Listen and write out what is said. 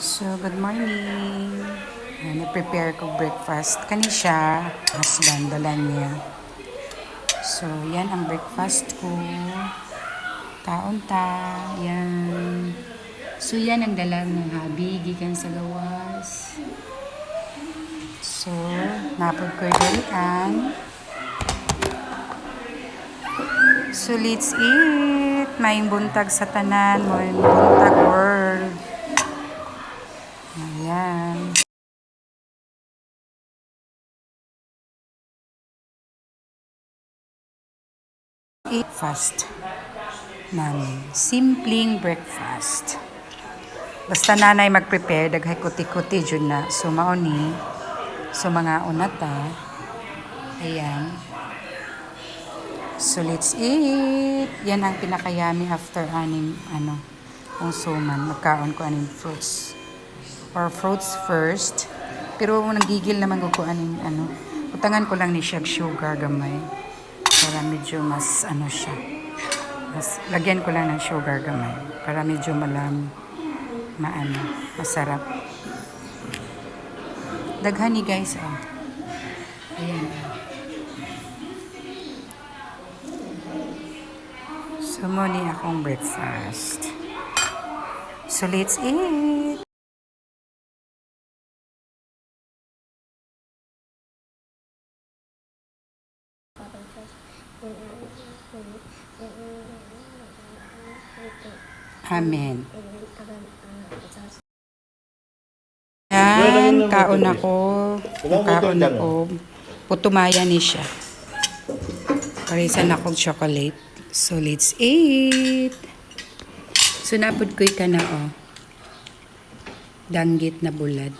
So, good morning. Nag-prepare ko breakfast. Kani siya, husband, dala niya. So, yan ang breakfast ko. Kaunta, yan. So, yan ang dala ng habi, gikan sa gawas. So, napod ko yung So, let's eat. May buntag sa tanan, may buntag world. Ayan. Eat fast namin. Simpleng breakfast. Basta nanay mag-prepare, daghay kuti-kuti dyan na. So, mauni. So, mga unata. Ayan. So, let's eat. Yan ang pinakayami after kung suman. Magkaon ko aning fruits. Or fruits first. Pero nagigil naman ko utangan ko lang ni siya sugar gamay. Para medyo mas siya. Lagyan ko lang ng sugar gamay. Para medyo masarap. Daghan ni guys, oh. Ayan. So, muna akong breakfast. So, let's eat. Amen. Yan, kaon ako. Putumaya ni siya. Parisan akong chocolate. So, let's eat. So, napod ko'y ka na, oh. Danggit na bulad.